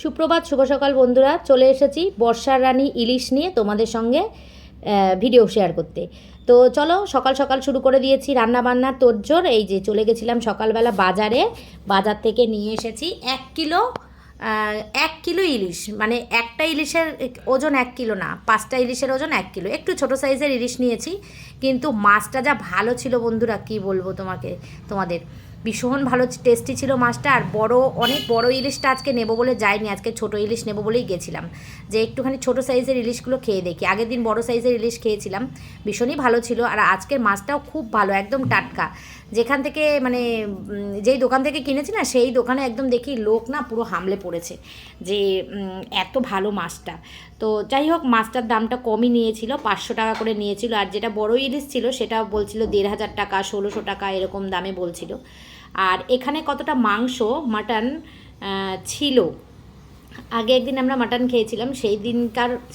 সুপ্রভাত, শুভ সকাল বন্ধুরা। চলে এসেছি বর্ষার রানী ইলিশ নিয়ে তোমাদের সঙ্গে ভিডিও শেয়ার করতে। তো চলো, সকাল সকাল শুরু করে দিয়েছি রান্না বান্নার তোড়জোড়। এই যে চলে গেছিলাম সকালবেলা বাজারে, বাজার থেকে নিয়ে এসেছি 1 কিলো ইলিশ। মানে একটা ইলিশের ওজন 1 কিলো না, 5টা ইলিশের ওজন 1 কিলো। একটু ছোটো সাইজের ইলিশ নিয়েছি, কিন্তু মাছটা যা ভালো ছিল বন্ধুরা, কি বলবো তোমাদের ভীষণ ভালো টেস্টি ছিল মাছটা। আর অনেক বড় ইলিশটা আজকে নেবো বলে যাইনি, আজকে ছোট ইলিশ নেবো বলেই গেছিলাম, যে একটুখানি ছোট সাইজের ইলিশগুলো খেয়ে দেখি। আগের দিন বড় সাইজের ইলিশ খেয়েছিলাম, ভীষণই ভালো ছিল। আর আজকের মাছটাও খুব ভালো, একদম টাটকা। যেখান থেকে মানে যেই দোকান থেকে কিনেছি না, সেই দোকানে একদম দেখি লোক না পুরো হামলে পড়েছে যে এত ভালো মাছটা। তো যাই হোক, মাছটার দামটা কমই নিয়েছিল, 500 টাকা করে নিয়েছিল। আর যেটা বড় ইলিশ ছিল সেটা বলছিল 1500 টাকা, 1600 টাকা এরকম দামে বলছিল। আর এখানে কতটা মাংস, মাটন ছিল। আগে একদিন আমরা মাটন খেয়েছিলাম,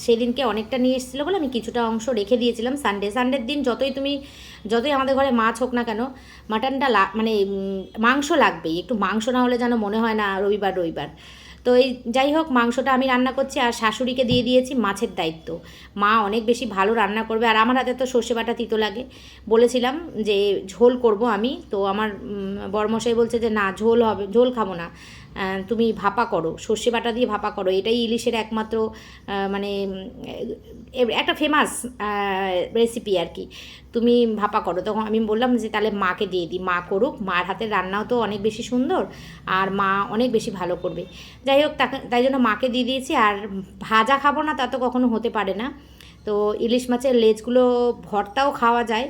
সেই দিনকে অনেকটা নিয়ে এসেছিলো বলে আমি কিছুটা অংশ রেখে দিয়েছিলাম। সানডের দিন যতই আমাদের ঘরে মাছ হোক না কেন, মাটনটা মানে মাংস লাগবেই। একটু মাংস না হলে যেন মনে হয় না রবিবার। তো এই যাই হোক, মাংসটা আমি রান্না করছি আর শাশুড়িকে দিয়ে দিয়েছি মাছের দায়িত্ব। মা অনেক বেশি ভালো রান্না করবে। আর আমার হাতে তো সর্ষে বাটা তিতো লাগে, বলেছিলাম যে ঝোল করব আমি। তো আমার বরমশাই বলছে যে না, ঝোল খাবো না, তুমি ভাপা করো, সর্ষে বাটা দিয়ে ভাপা করো, এটাই ইলিশের একমাত্র মানে একটা ফেমাস রেসিপি আর কি, তুমি ভাপা করো। তখন আমি বললাম যে তাহলে মাকে দিয়ে দিই, মা করুক, মার হাতের রান্নাও তো অনেক বেশি সুন্দর আর মা অনেক বেশি ভালো করবে। যাই হোক, তাই জন্য মাকে দিয়ে দিয়েছি। আর ভাজা খাবো না তা তো কখনো হতে পারে না। তো ইলিশ মাছের লেজগুলো ভর্তাও খাওয়া যায়,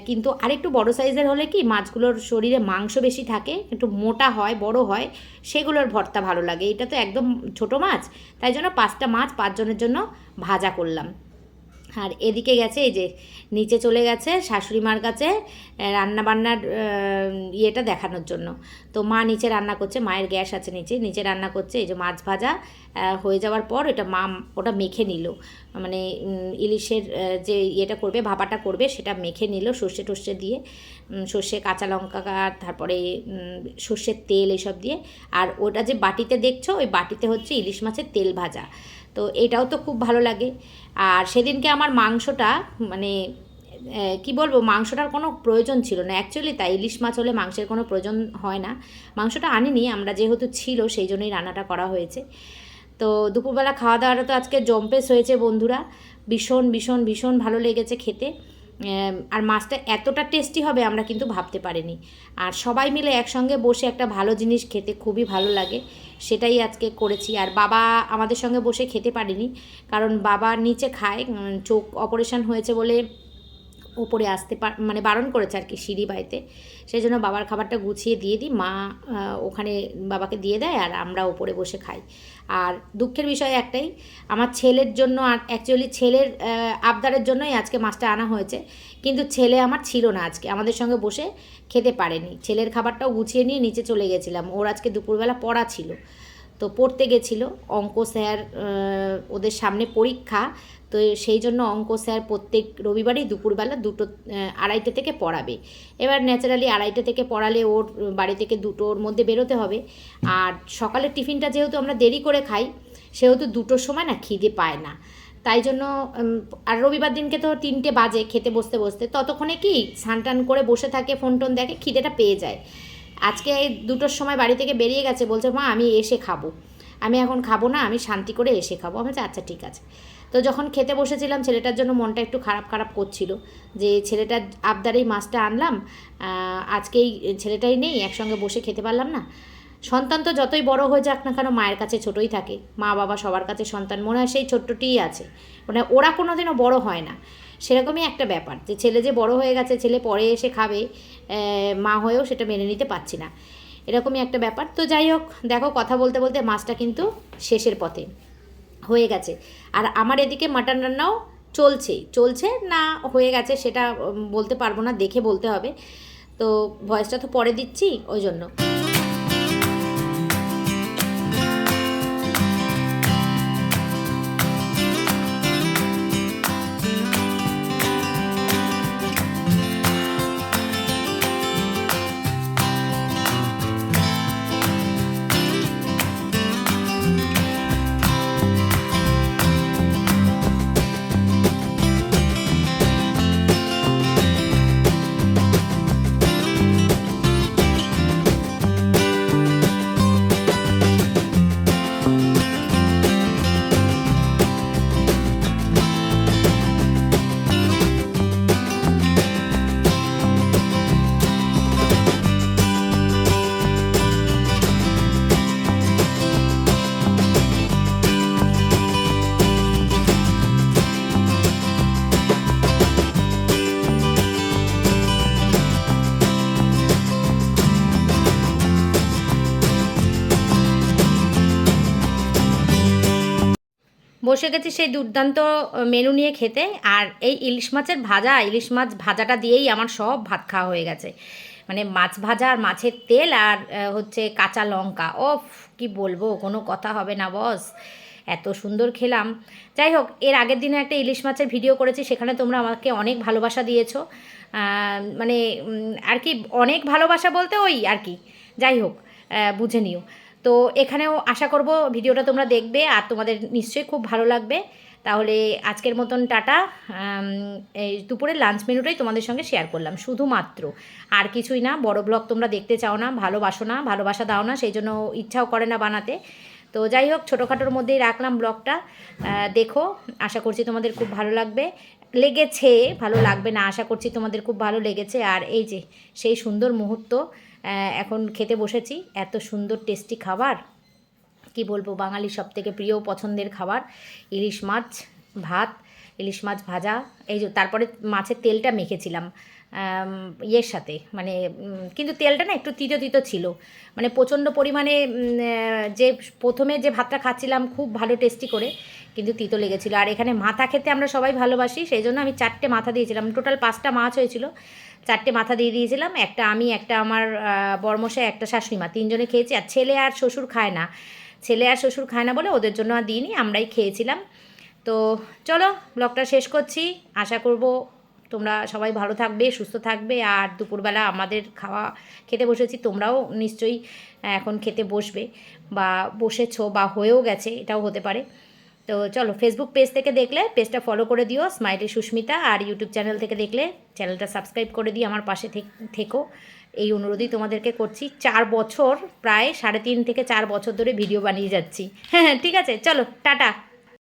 কিন্তু আরেকটু বড় সাইজের হলে কি মাছগুলোর শরীরে মাংস বেশি থাকে, একটু মোটা হয়, বড় হয়, সেগুলোর ভর্তা ভালো লাগে। এটা তো একদম ছোট মাছ, তাই জন্য 5টা মাছ 5 জনের জন্য ভাজা করলাম। আর এদিকে গেছে, এই যে নিচে চলে গেছে শাশুড়ি মার কাছে রান্নাবান্নার ইয়েটা দেখানোর জন্য। তো মা নিচে রান্না করছে, মায়ের গ্যাস আছে নিচে রান্না করছে। এই যে মাছ ভাজা হয়ে যাওয়ার পর ওটা মেখে নিল, মানে ইলিশের যে ইয়েটা করবে, ভাপাটা করবে, সেটা মেখে নিল সর্ষে দিয়ে, সর্ষে, কাঁচা লঙ্কা, তারপরে সর্ষের তেল এসব দিয়ে। আর ওটা যে বাটিতে দেখছো, ওই বাটিতে হচ্ছে ইলিশ মাছের তেল ভাজা। তো এটাও তো খুব ভালো লাগে। আর সেদিনকে আমার মাংসটা মানে কি বলবো, মাংসটার কোনো প্রয়োজন ছিল না অ্যাকচুয়ালি। তাই ইলিশ মাছ হলে মাংসের কোনো প্রয়োজন হয় না, মাংসটা আনিনি আমরা, যেহেতু ছিল সেই জন্যই রান্নাটা করা হয়েছে। তো দুপুরবেলা খাওয়া দাওয়াটা তো আজকে জম্পেস হয়েছে বন্ধুরা, ভীষণ ভীষণ ভীষণ ভালো লেগেছে খেতে। আর মাছটা এতটা টেস্টি হবে আমরা কিন্তু ভাবতে পারিনি। আর সবাই মিলে একসঙ্গে বসে একটা ভালো জিনিস খেতে খুবই ভালো লাগে, সেটাই আজকে করেছি। আর বাবা আমাদের সঙ্গে বসে খেতে পারিনি, কারণ বাবা নিচে খায়, চোখ অপারেশন হয়েছে বলে ওপরে আসতে মানে বারণ করেছে আর কি, সিঁড়ি বাড়িতে। সেই জন্য বাবার খাবারটা গুছিয়ে দিয়ে দিই, মা ওখানে বাবাকে দিয়ে দেয় আর আমরা ওপরে বসে খাই। আর দুঃখের বিষয় একটাই, আমার ছেলের জন্য, আর অ্যাকচুয়ালি ছেলের আবদারের জন্যই আজকে মাছটা আনা হয়েছে, কিন্তু ছেলে আমার ছিল না আজকে, আমাদের সঙ্গে বসে খেতে পারেনি। ছেলের খাবারটাও গুছিয়ে নিয়ে নিচে চলে গেছিলাম, ওর আজকে দুপুরবেলা পড়া ছিল, তো পড়তে গেছিলো। অঙ্ক স্যার, ওদের সামনে পরীক্ষা, তো সেই জন্য অঙ্ক স্যার প্রত্যেক রবিবারই দুপুরবেলা 2:30 থেকে পড়াবে। এবার ন্যাচারালি 2:30 থেকে পড়ালে ওর বাড়ি থেকে 2টোর মধ্যে বেরোতে হবে। আর সকালের টিফিনটা যেহেতু আমরা দেরি করে খাই, সেহেতু 2টোর সময় না খিদে পায় না, তাই জন্য। আর রবিবার দিনকে তো 3টে বাজে খেতে বসতে, ততক্ষণে কি স্নান করে বসে থাকে, ফোন টোন দেখে, খিদেটা পেয়ে যায়। আজকে 2টোর সময় বাড়ি থেকে বেরিয়ে গেছে, বলছে মা আমি এসে খাবো, আমি এখন খাবো না, আমি শান্তি করে এসে খাবো। আমি বলছি আচ্ছা ঠিক আছে। তো যখন খেতে বসেছিলাম, ছেলেটার জন্য মনটা একটু খারাপ করছিল, যে ছেলেটার আবদারেই মাছটা আনলাম, আজকেই ছেলেটাই নেই, একসঙ্গে বসে খেতে পারলাম না। সন্তান তো যতই বড় হয়ে যাক না কেন, মায়ের কাছে ছোটই থাকে, মা বাবা সবার কাছে সন্তান মনে হয় সেই ছোট্টটিই আছে, মানে ওরা কোনো দিনও বড়ো হয় না। সেরকমই একটা ব্যাপার, যে ছেলে যে বড় হয়ে গেছে, ছেলে পরে এসে খাবে, মা হয়েও সেটা মেনে নিতে পারছি না, এরকমই একটা ব্যাপার। তো যাই হোক, দেখো কথা বলতে বলতে মাছটা কিন্তু শেষের পথে হয়ে গেছে। আর আমার এদিকে মাটন রান্নাও চলছে না, হয়ে গেছে সেটা বলতে পারবো না, দেখে বলতে হবে। তো ভয়েসটা তো পরে দিচ্ছি, ওই জন্য। বসে গেছি সেই দুর্দান্ত মেনু নিয়ে খেতে। আর এই ইলিশ মাছের ভাজা, ইলিশ মাছ ভাজাটা দিয়েই আমার সব ভাত খাওয়া হয়ে গেছে। মানে মাছ ভাজা আর মাছের তেল আর হচ্ছে কাঁচা লঙ্কা, ওফ কি বলবো, কোনো কথা হবে না বস, এত সুন্দর খেলাম। যাই হোক, এর আগের দিনে একটা ইলিশ মাছের ভিডিও করেছি, সেখানে তোমরা আমাকে অনেক ভালোবাসা দিয়েছো। মানে আর কি অনেক ভালোবাসা বলতে ওই আর কি, যাই হোক বুঝে নিও। তো এখানেও আশা করব ভিডিওটা তোমরা দেখবে আর তোমাদের নিশ্চয়ই খুব ভালো লাগবে। তাহলে আজকের মতন টাটা। এই দুপুরের লাঞ্চ মেনুটাই তোমাদের সঙ্গে শেয়ার করলাম শুধুমাত্র, আর কিছুই না। বড় ব্লগ তোমরা দেখতে চাও না, ভালোবাসো না, ভালোবাসা দাও না, সেই জন্য ইচ্ছাও করে না বানাতে। তো যাই হোক, ছোটোখাটোর মধ্যেই রাখলাম ব্লগটা। দেখো, আশা করছি তোমাদের খুব ভালো লাগবে, লেগেছে, ভালো লাগবে না, আশা করছি তোমাদের খুব ভালো লেগেছে। আর এই যে সেই সুন্দর মুহূর্ত, এখন খেতে বসেছি, এত সুন্দর টেস্টি খাবার, কি বলবো, বাঙালির সবথেকে প্রিয় পছন্দের খাবার ইলিশ মাছ ভাত, ইলিশ মাছ ভাজা। এই যে তারপরে মাছের তেলটা মেখেছিলাম ইয়ের সাথে, মানে কিন্তু তেলটা না একটু তিতো তিতো ছিল, মানে প্রচণ্ড পরিমাণে যে প্রথমে যে ভাতটা খাচ্ছিলাম খুব ভালো টেস্টি করে, কিন্তু তিতো লেগেছিলো। আর এখানে মাথা খেতে আমরা সবাই ভালোবাসি, সেই জন্য আমি 4টে মাথা দিয়েছিলাম, টোটাল 5টা মাছ হয়েছিল, 4টে মাথা দিয়ে দিয়েছিলাম। একটা আমি, একটা আমার বরমশাই, একটা শাশুড়ি মা, 3জনে খেয়েছি। আর ছেলে আর শ্বশুর খায় না, ছেলে আর শ্বশুর খায় না বলে ওদের জন্য আর দিইনি, আমরাই খেয়েছিলাম। তো চলো ব্লগটা শেষ করছি, আশা করব তোমরা সবাই ভালো থাকবে, সুস্থ থাকবে। আর দুপুরবেলা আমাদের খাওয়া খেতে বসেছি, তোমরাও নিশ্চয়ই এখন খেতে বসবে, বা বসেছো, বা হয়েও গেছে, এটাও হতে পারে। তো চলো, ফেসবুক পেজ থেকে দেখলে পেজটা ফলো করে দিও স্মাইলি সুস্মিতা, আর ইউটিউব চ্যানেল থেকে দেখলে চ্যানেলটা সাবস্ক্রাইব করে দিও, আমার পাশে থেকো, এই অনুরোধই তোমাদেরকে করছি। 4 বছর, প্রায় 3.5 থেকে 4 বছর ধরে ভিডিও বানিয়ে যাচ্ছি। হ্যাঁ ঠিক আছে, চলো টাটা।